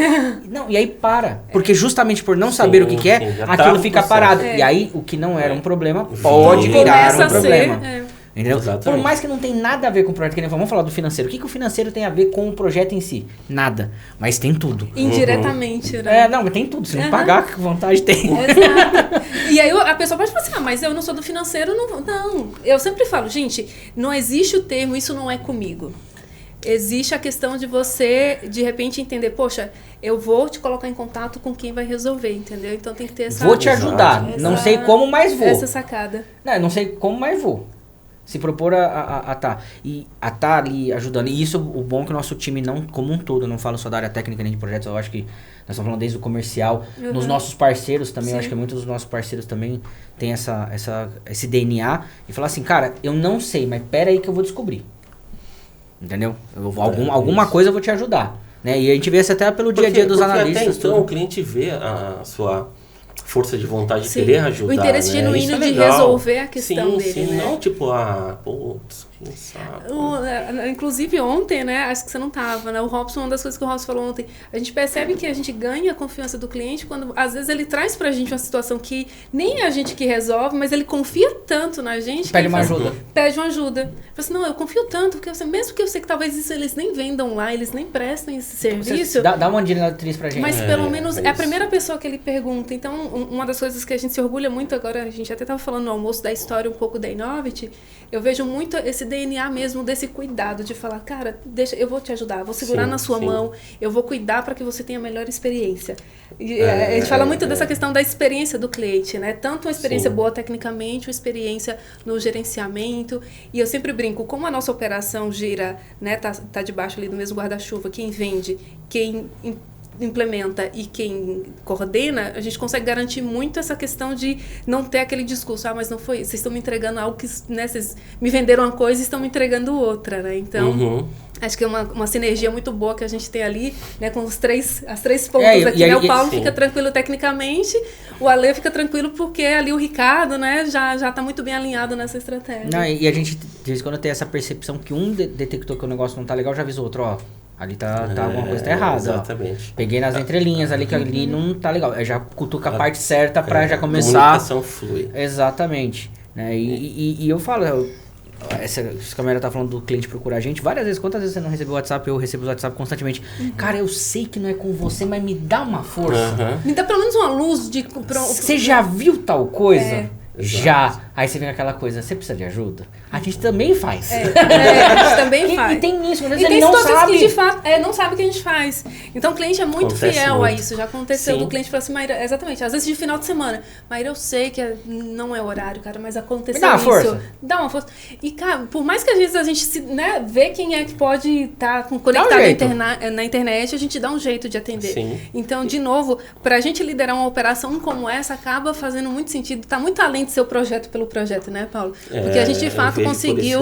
[SPEAKER 3] Não, e aí para. Porque justamente por não saber o que é, aquilo fica parado. E aí, o que não era um problema, pode virar um problema. Entendeu? Por mais que não tem nada a ver com o projeto, que nem vamos falar do financeiro. O que o financeiro tem a ver com o projeto em si? Nada. Mas tem tudo.
[SPEAKER 1] Indiretamente, né?
[SPEAKER 3] Não, mas tem tudo. Se não pagar, que vontade tem.
[SPEAKER 1] Exato. E aí a pessoa pode falar assim, mas eu não sou do financeiro, não. Eu sempre falo, gente, não existe o termo, isso não é comigo. Existe a questão de você, de repente, entender, poxa, eu vou te colocar em contato com quem vai resolver, entendeu? Então tem que ter essa...
[SPEAKER 3] Vou te ajudar. Não sei como, mas vou.
[SPEAKER 1] Essa sacada.
[SPEAKER 3] Não sei como, mas vou. Se propor a tá ali ajudando. E isso, o bom é que o nosso time, não como um todo, eu não falo só da área técnica nem de projetos, eu acho que nós estamos falando desde o comercial, nos nossos parceiros também, eu acho que muitos dos nossos parceiros também têm esse DNA, e falar assim, cara, eu não sei, mas pera aí que eu vou descobrir. Entendeu? Alguma coisa eu vou te ajudar. Né? E a gente vê isso até pelo dia a dia dos analistas.
[SPEAKER 2] Até então o cliente vê a sua força de vontade de querer ajudar.
[SPEAKER 1] O interesse genuíno de resolver a questão dele, né?
[SPEAKER 2] Não tipo, putz, quem sabe.
[SPEAKER 1] Inclusive ontem, né, acho que você não tava, né, o Robson, uma das coisas que o Robson falou ontem, a gente percebe que a gente ganha a confiança do cliente quando, às vezes, ele traz pra gente uma situação que nem a gente que resolve, mas ele confia tanto na gente.
[SPEAKER 3] Pede uma ajuda.
[SPEAKER 1] Pede uma ajuda. Fala assim, não, eu confio tanto, porque mesmo que eu sei que talvez isso eles nem vendam lá, eles nem prestem esse serviço.
[SPEAKER 3] Dá uma diretriz pra gente.
[SPEAKER 1] Mas pelo menos é a primeira pessoa que ele pergunta. Então, uma das coisas que a gente se orgulha muito agora, a gente até tava falando no almoço da história um pouco da Innovit, eu vejo muito esse DNA mesmo desse cuidado de falar, cara, deixa, eu vou te ajudar, vou segurar na sua mão, eu vou cuidar para que você tenha a melhor experiência. E, a gente fala muito dessa questão da experiência do cliente, né? Tanto uma experiência boa tecnicamente, uma experiência no gerenciamento. E eu sempre brinco, como a nossa operação gira, né, tá debaixo ali do mesmo guarda-chuva, quem vende, quem implementa e quem coordena, a gente consegue garantir muito essa questão de não ter aquele discurso, mas não foi, vocês estão me entregando algo que, né, vocês me venderam uma coisa e estão me entregando outra, né? Então, acho que é uma sinergia muito boa que a gente tem ali, né, com as três pontas aqui, né? O Paulo fica tranquilo tecnicamente, o Ale fica tranquilo porque ali o Ricardo, né, já tá muito bem alinhado nessa estratégia.
[SPEAKER 3] Não, e a gente, de vez em quando, tem essa percepção que um detectou que o negócio não tá legal, já avisa o outro, ó. Ali tá alguma coisa tá errada.
[SPEAKER 2] Exatamente.
[SPEAKER 3] Ó. Peguei nas entrelinhas ali, que ali não tá legal. Eu já cutuca a parte certa pra já começar.
[SPEAKER 2] A comunicação flui.
[SPEAKER 3] Exatamente. Né? E eu falo, essa câmera tá falando do cliente procurar a gente. Várias vezes, quantas vezes você não recebeu o WhatsApp? Eu recebo o WhatsApp constantemente. Cara, eu sei que não é com você, mas me dá uma força.
[SPEAKER 1] Me dá pelo menos uma luz de...
[SPEAKER 3] Você já viu tal coisa?
[SPEAKER 2] Exato.
[SPEAKER 3] Já. Aí você vem aquela coisa, você precisa de ajuda? A gente também faz.
[SPEAKER 1] A gente também faz.
[SPEAKER 3] E tem isso, mas
[SPEAKER 1] e
[SPEAKER 3] ele não sabe.
[SPEAKER 1] Que de fato, não sabe o que a gente faz. Então o cliente é muito fiel
[SPEAKER 2] muito.
[SPEAKER 1] a isso. Já aconteceu do cliente falar assim, Maíra, exatamente, às vezes de final de semana, Maíra, eu sei que não é horário, cara, mas aconteceu
[SPEAKER 3] dá uma
[SPEAKER 1] isso.
[SPEAKER 3] Força.
[SPEAKER 1] Dá uma força. E, cara, por mais que às vezes a gente né, vê quem é que pode estar conectado na internet, a gente dá um jeito de atender.
[SPEAKER 2] Sim.
[SPEAKER 1] Então, de novo, pra gente liderar uma operação como essa, acaba fazendo muito sentido, tá muito além de ser o projeto pelo projeto, né, Paulo? Porque a gente, de fato, conseguiu...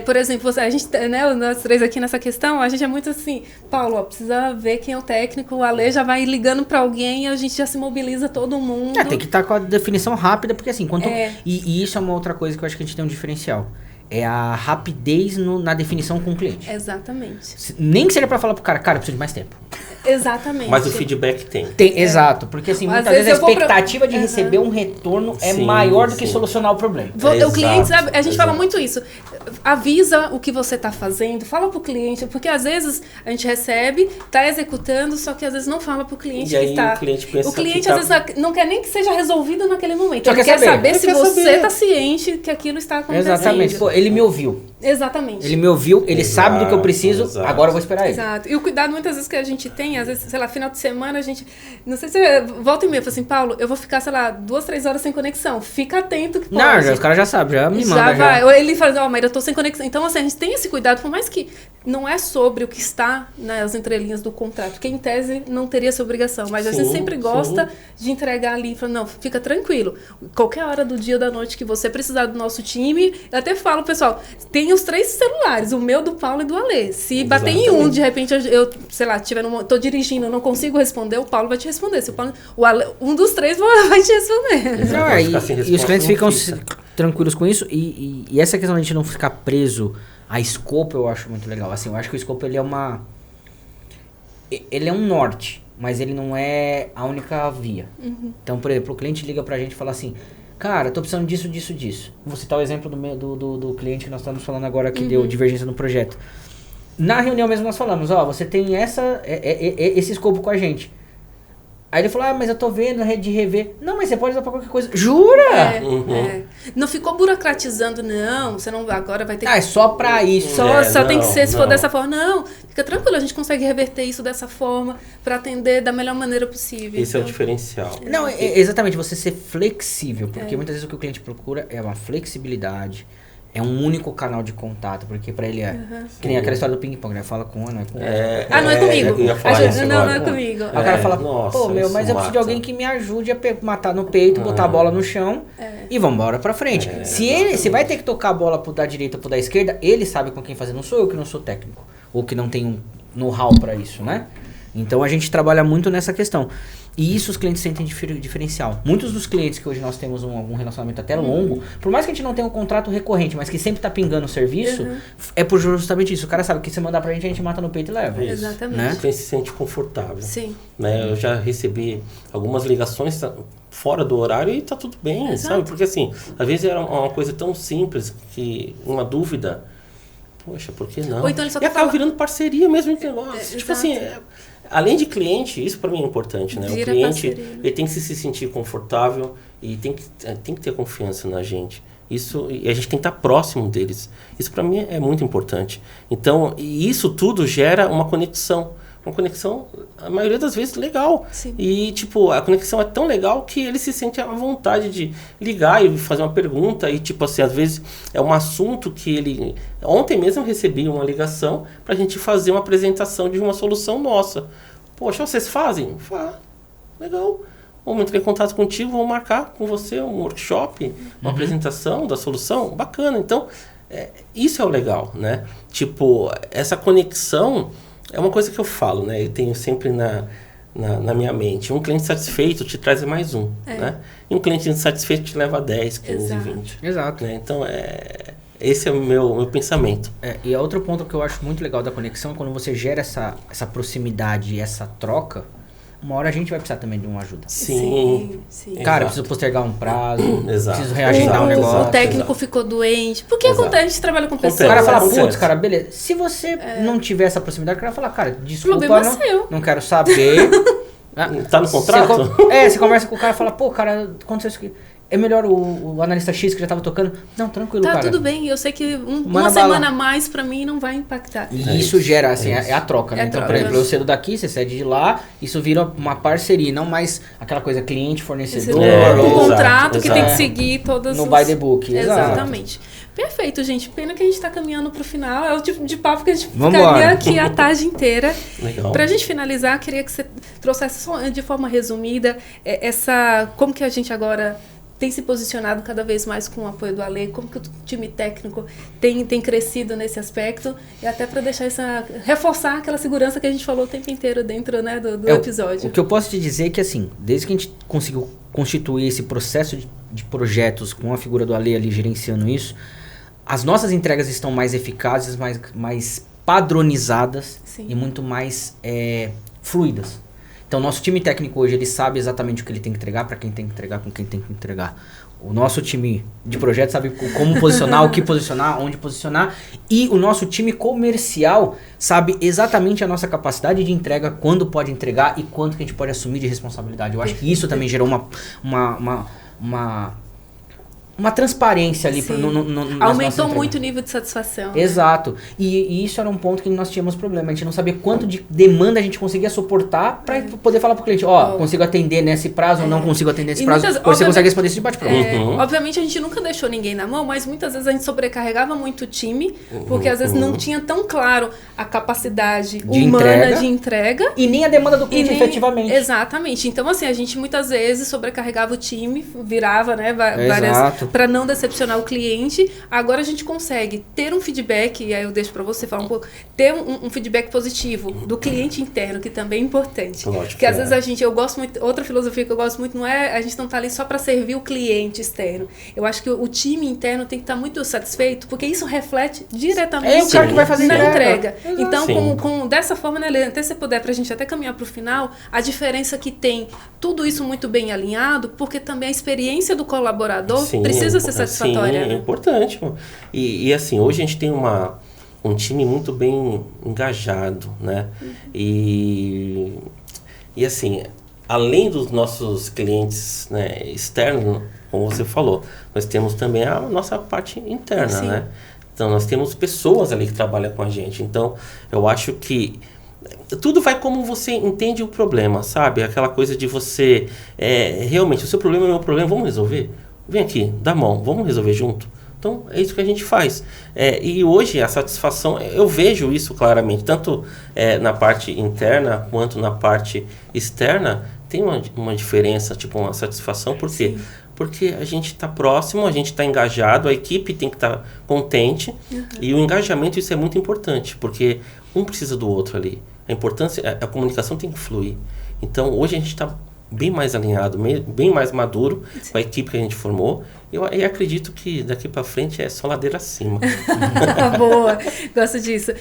[SPEAKER 1] Por exemplo, a gente, né, nós três aqui nessa questão, a gente é muito assim, Paulo, ó, precisa ver quem é o técnico, o Ale já vai ligando pra alguém e a gente já se mobiliza todo mundo.
[SPEAKER 3] Tem que estar com a definição rápida, porque assim, e isso é uma outra coisa que eu acho que a gente tem um diferencial. É a rapidez na definição com o cliente.
[SPEAKER 1] Exatamente.
[SPEAKER 3] Nem que seja pra falar pro cara, eu preciso de mais tempo.
[SPEAKER 1] Exatamente.
[SPEAKER 2] Mas o feedback tem.
[SPEAKER 3] Exato, porque assim, muitas vezes a expectativa de receber um retorno é maior do que solucionar o problema.
[SPEAKER 1] O cliente, sabe, a gente fala muito isso. Avisa o que você está fazendo, fala pro cliente, porque às vezes a gente recebe, está executando, só que às vezes não fala pro cliente
[SPEAKER 2] e
[SPEAKER 1] que está.
[SPEAKER 2] O
[SPEAKER 1] cliente às vezes não quer nem que seja resolvido naquele momento.
[SPEAKER 3] Só
[SPEAKER 1] ele quer saber se você está ciente que aquilo está acontecendo.
[SPEAKER 3] Exatamente. Pô, ele me ouviu.
[SPEAKER 1] Exatamente.
[SPEAKER 3] Ele me ouviu, ele sabe do que eu preciso, agora eu vou esperar ele.
[SPEAKER 1] Exato. E o cuidado muitas vezes que a gente tem, às vezes, sei lá, final de semana a gente, não sei se volta e meia, fala assim, Paulo, eu vou ficar, sei lá, 2, 3 horas sem conexão. Fica atento que pode.
[SPEAKER 3] Não, os caras já sabem, já me mandam.
[SPEAKER 1] Vai. Ou ele fala, mas eu tô sem conexão. Então, assim, a gente tem esse cuidado, por mais que não é sobre o que está nas entrelinhas do contrato, que em tese não teria essa obrigação, mas a gente sempre gosta de entregar ali, falando, não, fica tranquilo. Qualquer hora do dia ou da noite que você precisar do nosso time, eu até falo, pessoal, tem os 3 celulares, o meu, do Paulo e do Ale. Se bater em um, de repente, eu sei lá, tô dirigindo, não consigo responder, o Paulo vai te responder. Se o Ale, um dos 3 vai te responder.
[SPEAKER 3] E os clientes ficam tranquilos com isso. E essa questão de a gente não ficar preso a escopo, eu acho muito legal. Assim, eu acho que o escopo, ele é um norte, mas ele não é a única via. Então, por exemplo, o cliente liga pra gente e fala assim, cara, tô precisando disso, disso, disso. Vou citar o exemplo do cliente que nós estamos falando agora, que deu divergência no projeto. Na reunião mesmo nós falamos, você tem esse escopo com a gente. Aí ele falou, mas eu tô vendo na rede de rever. Não, mas você pode usar pra qualquer coisa. Jura?
[SPEAKER 1] Não ficou burocratizando, não. Você não agora vai ter
[SPEAKER 3] é só pra isso.
[SPEAKER 1] Só tem que ser se for dessa forma. Não, fica tranquilo, a gente consegue reverter isso dessa forma pra atender da melhor maneira possível.
[SPEAKER 2] Esse é o diferencial.
[SPEAKER 3] Não, exatamente, você ser flexível. Porque muitas vezes o que o cliente procura é uma flexibilidade. É um único canal de contato, porque pra ele que nem aquela história do ping-pong, né? Fala com um, não é com outro.
[SPEAKER 1] Não é comigo.
[SPEAKER 3] Não
[SPEAKER 1] é comigo.
[SPEAKER 3] Aí o cara fala, mas eu preciso de alguém que me ajude a matar no peito, botar a bola no chão e vambora pra frente. Se vai ter que tocar a bola pro da direita ou pro da esquerda, ele sabe com quem fazer. Não sou eu que não sou técnico, ou que não tenho um know-how pra isso, né? Então a gente trabalha muito nessa questão. E isso os clientes sentem diferencial. Muitos dos clientes que hoje nós temos um relacionamento até longo, por mais que a gente não tenha um contrato recorrente, mas que sempre tá pingando o serviço, é por justamente isso. O cara sabe que se mandar pra gente, a gente mata no peito e leva.
[SPEAKER 1] Exatamente.
[SPEAKER 3] Né?
[SPEAKER 2] O cliente se sente confortável.
[SPEAKER 1] Sim.
[SPEAKER 2] Né? Eu já recebi algumas ligações fora do horário e tá tudo bem, sabe? Porque assim, às vezes era uma coisa tão simples que uma dúvida, poxa, por que não?
[SPEAKER 1] Ou então ele só
[SPEAKER 2] e acaba virando parceria mesmo de negócio. Tipo assim, além de cliente, isso para mim é importante, né? O cliente, ele tem que se sentir confortável e tem que ter confiança na gente. Isso, e a gente tem que estar próximo deles. Isso para mim é muito importante. Então, e isso tudo gera uma conexão. Uma conexão, a maioria das vezes, legal.
[SPEAKER 1] Sim.
[SPEAKER 2] E, tipo, a conexão é tão legal que ele se sente à vontade de ligar e fazer uma pergunta. E, tipo assim, às vezes é um assunto que ele... Ontem mesmo eu recebi uma ligação pra gente fazer uma apresentação de uma solução nossa. Poxa, vocês fazem? Legal. Vamos entrar em contato contigo, vamos marcar com você um workshop, uma apresentação da solução. Bacana. Então, isso é o legal, né? Tipo, essa conexão... É uma coisa que eu falo, né? Eu tenho sempre na minha mente. Um cliente satisfeito te traz mais um, né? E um cliente insatisfeito te leva a 10, 15, 20.
[SPEAKER 3] Exato.
[SPEAKER 2] Né? Então, esse é o meu pensamento.
[SPEAKER 3] E outro ponto que eu acho muito legal da conexão é quando você gera essa proximidade e essa troca, uma hora a gente vai precisar também de uma ajuda.
[SPEAKER 2] Sim.
[SPEAKER 3] Cara, preciso postergar um prazo, preciso
[SPEAKER 2] reagendar
[SPEAKER 3] um negócio.
[SPEAKER 1] O técnico ficou doente. Porque acontece, a gente trabalha com pessoas.
[SPEAKER 3] O cara fala, putz, cara, beleza. Se você não tiver essa proximidade, o cara fala, cara, desculpa, não quero saber.
[SPEAKER 2] Tá no contrato?
[SPEAKER 3] Você conversa com o cara e fala, pô, cara, aconteceu isso aqui. É melhor o analista X que já tava tocando. Não, tranquilo, cara.
[SPEAKER 1] Tá tudo bem, eu sei que uma semana a mais pra mim não vai impactar.
[SPEAKER 3] E isso gera, assim, é a troca, né? Então, por exemplo, eu cedo daqui, você cede de lá, isso vira uma parceria, não mais aquela coisa cliente, fornecedor.
[SPEAKER 1] Um contrato que tem que seguir todas
[SPEAKER 3] no by the book.
[SPEAKER 1] Exatamente. Perfeito, gente. Pena que a gente tá caminhando pro final. É o tipo de papo que a gente ficaria aqui a tarde inteira.
[SPEAKER 2] Legal.
[SPEAKER 1] Pra gente finalizar, queria que você trouxesse de forma resumida como que a gente agora tem se posicionado cada vez mais com o apoio do Ale, como que o time técnico tem crescido nesse aspecto, e até para reforçar aquela segurança que a gente falou o tempo inteiro dentro, né, do episódio.
[SPEAKER 3] O que eu posso te dizer é que, assim, desde que a gente conseguiu constituir esse processo de projetos com a figura do Ale ali gerenciando isso, as nossas entregas estão mais eficazes, mais padronizadas.
[SPEAKER 1] Sim.
[SPEAKER 3] E muito mais fluidas. Então, nosso time técnico hoje, ele sabe exatamente o que ele tem que entregar, para quem tem que entregar, com quem tem que entregar. O nosso time de projeto sabe como posicionar, o que posicionar, onde posicionar. E o nosso time comercial sabe exatamente a nossa capacidade de entrega, quando pode entregar e quanto que a gente pode assumir de responsabilidade. Eu acho que isso também gerou uma transparência ali.
[SPEAKER 1] Aumentou muito o nível de satisfação.
[SPEAKER 3] Exato. Né? E isso era um ponto que nós tínhamos problema. A gente não sabia quanto de demanda a gente conseguia suportar para poder falar pro cliente, consigo atender nesse prazo ou não consigo atender nesse prazo. Você consegue responder esse bate-pronto.
[SPEAKER 1] Obviamente a gente nunca deixou ninguém na mão, mas muitas vezes a gente sobrecarregava muito o time, porque às vezes não tinha tão claro a capacidade humana de entrega.
[SPEAKER 3] E nem a demanda do cliente efetivamente.
[SPEAKER 1] Exatamente. Então, assim, a gente muitas vezes sobrecarregava o time, virava, né, várias... para não decepcionar o cliente. Agora a gente consegue ter um feedback, e aí eu deixo para você falar um pouco, ter um feedback positivo do cliente interno, que também é importante.
[SPEAKER 2] Lógico,
[SPEAKER 1] porque às vezes eu gosto muito, outra filosofia que eu gosto muito, a gente não tá ali só para servir o cliente externo. Eu acho que o time interno tem que estar muito satisfeito, porque isso reflete diretamente
[SPEAKER 3] o cara que vai fazer
[SPEAKER 1] na entrega.
[SPEAKER 3] Exato.
[SPEAKER 1] Então, dessa forma, né, Lê, até se puder, pra gente até caminhar pro final, a diferença que tem tudo isso muito bem alinhado, porque também a experiência do colaborador precisa ser satisfatória.
[SPEAKER 2] Sim, é importante. E assim, hoje a gente tem um time muito bem engajado, né? E assim, além dos nossos clientes, né, externos, como você falou, nós temos também a nossa parte interna, né? Então, nós temos pessoas ali que trabalham com a gente. Então, eu acho que tudo vai como você entende o problema, sabe? Aquela coisa de você, realmente, o seu problema é o meu problema, vamos resolver? Vem aqui, dá a mão, vamos resolver junto? Então, é isso que a gente faz. E hoje, a satisfação, eu vejo isso claramente, tanto na parte interna quanto na parte externa, tem uma diferença, tipo, uma satisfação, por quê? Porque a gente está próximo, a gente está engajado, a equipe tem que estar contente, e o engajamento, isso é muito importante, porque um precisa do outro ali. A comunicação tem que fluir. Então, hoje a gente está bem mais alinhado, bem mais maduro com a equipe que a gente formou. Eu acredito que daqui para frente é só ladeira acima.
[SPEAKER 1] Boa, gosto disso.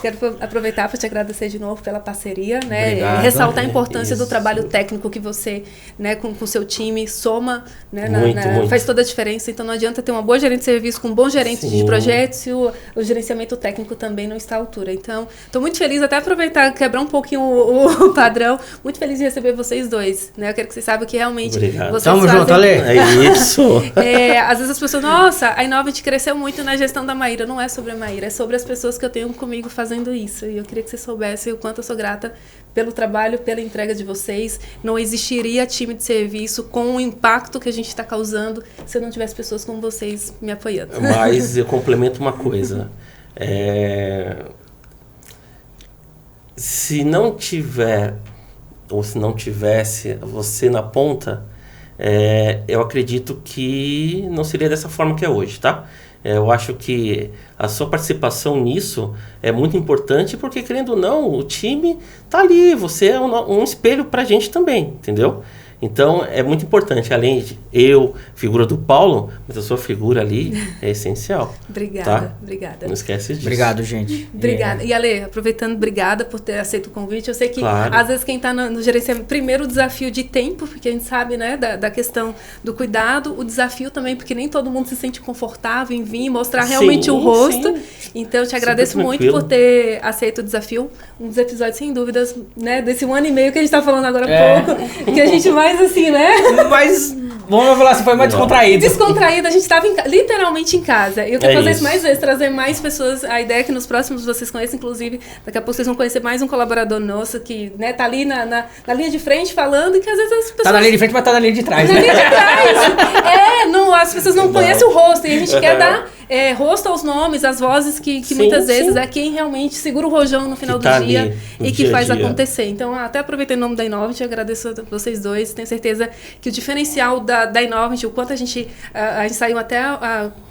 [SPEAKER 1] Quero aproveitar para te agradecer de novo pela parceria, né?
[SPEAKER 3] Obrigado.
[SPEAKER 1] Ressaltar a importância do trabalho técnico que você, né, com o seu time soma, né,
[SPEAKER 2] muito.
[SPEAKER 1] faz toda a diferença. Então não adianta ter uma boa gerente de serviço com um bom gerente de projetos se o gerenciamento técnico também não está à altura. Então, estou muito feliz, até aproveitar, quebrar um pouquinho o padrão, muito feliz de receber vocês dois, né? Eu quero que vocês saibam que realmente vocês
[SPEAKER 3] Tamo
[SPEAKER 1] fazem...
[SPEAKER 3] junto, Ale.
[SPEAKER 2] É isso.
[SPEAKER 1] Às vezes as pessoas, nossa, a Innovate cresceu muito na gestão da Maíra. Não é sobre a Maíra, é sobre as pessoas que eu tenho comigo fazendo isso. E eu queria que vocês soubessem o quanto eu sou grata pelo trabalho, pela entrega de vocês. Não existiria time de serviço com o impacto que a gente está causando se eu não tivesse pessoas como vocês me apoiando.
[SPEAKER 2] Mas eu complemento uma coisa. Se não tiver, ou se não tivesse você na ponta, eu acredito que não seria dessa forma que é hoje, tá? Eu acho que a sua participação nisso é muito importante porque, querendo ou não, o time tá ali, você é um espelho pra gente também, entendeu? Então, é muito importante, além de figura do Paulo, mas a sua figura ali é essencial.
[SPEAKER 1] Obrigada,
[SPEAKER 2] tá?
[SPEAKER 1] obrigada.
[SPEAKER 2] Não esquece disso.
[SPEAKER 3] Obrigado, gente.
[SPEAKER 1] Obrigada. E Ale, aproveitando, obrigada por ter aceito o convite. Eu sei que,
[SPEAKER 2] claro,
[SPEAKER 1] às vezes, quem está no gerenciamento, primeiro o desafio de tempo, porque a gente sabe, né, da questão do cuidado, o desafio também, porque nem todo mundo se sente confortável em vir mostrar realmente o rosto. Sim. Então, eu te agradeço muito por ter aceito o desafio. Um dos episódios, sem dúvidas, né, desse 1 ano e meio que a gente está falando agora há pouco, que a gente mais assim, né?
[SPEAKER 3] Mas, vamos falar assim, foi mais descontraído.
[SPEAKER 1] Descontraído, a gente estava literalmente em casa. Eu quero fazer isso mais vezes, trazer mais pessoas. A ideia é que nos próximos vocês conheçam, inclusive, daqui a pouco vocês vão conhecer mais um colaborador nosso que, né, tá ali na linha de frente falando, e que às vezes as pessoas...
[SPEAKER 3] Tá na linha de frente, mas tá na linha de trás,
[SPEAKER 1] né?
[SPEAKER 3] Na
[SPEAKER 1] linha de trás. As pessoas não conhecem o rosto, e a gente quer dar rosto aos nomes, às vozes que muitas vezes é quem realmente segura o rojão no final do dia e que faz acontecer. Então, até aproveitei o nome da Innovate, agradeço a vocês dois. Tenho certeza que o diferencial da Innovate, o quanto a gente saiu até...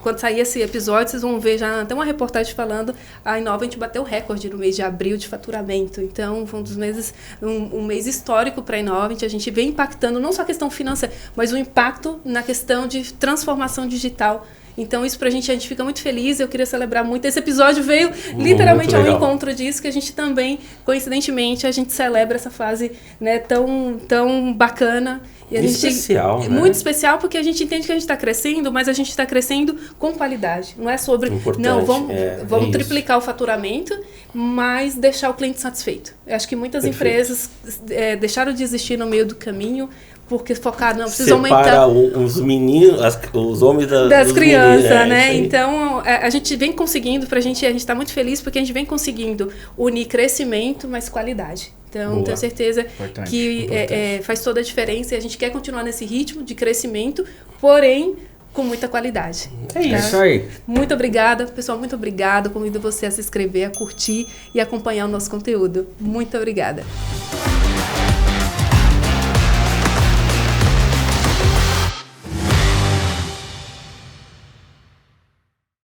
[SPEAKER 1] quando sair esse episódio, vocês vão ver já até uma reportagem falando, a Innovate bateu recorde no mês de abril de faturamento. Então, foi um dos meses, um mês histórico para a Innovate. A gente vem impactando não só a questão financeira, mas o impacto na questão de transformação digital. Então, isso pra gente, a gente fica muito feliz. Eu queria celebrar muito. Esse episódio veio literalmente ao encontro disso, que a gente também, coincidentemente, a gente celebra essa fase, né, tão bacana. E
[SPEAKER 2] muito especial, né?
[SPEAKER 1] Muito especial, porque a gente entende que a gente está crescendo, mas a gente está crescendo com qualidade. Não é sobre, não, vamos triplicar o faturamento, mas deixar o cliente satisfeito. Eu acho que muitas empresas deixaram de existir no meio do caminho, porque focar, não, precisa aumentar...
[SPEAKER 2] os meninos, os homens
[SPEAKER 1] das crianças, né? Então, a gente vem conseguindo, a gente está muito feliz, porque a gente vem conseguindo unir crescimento, mas qualidade. Então, tenho certeza que faz toda a diferença, e a gente quer continuar nesse ritmo de crescimento, porém, com muita qualidade.
[SPEAKER 3] É isso aí.
[SPEAKER 1] Muito obrigada, pessoal, muito obrigada. Convido você a se inscrever, a curtir e acompanhar o nosso conteúdo. Muito obrigada.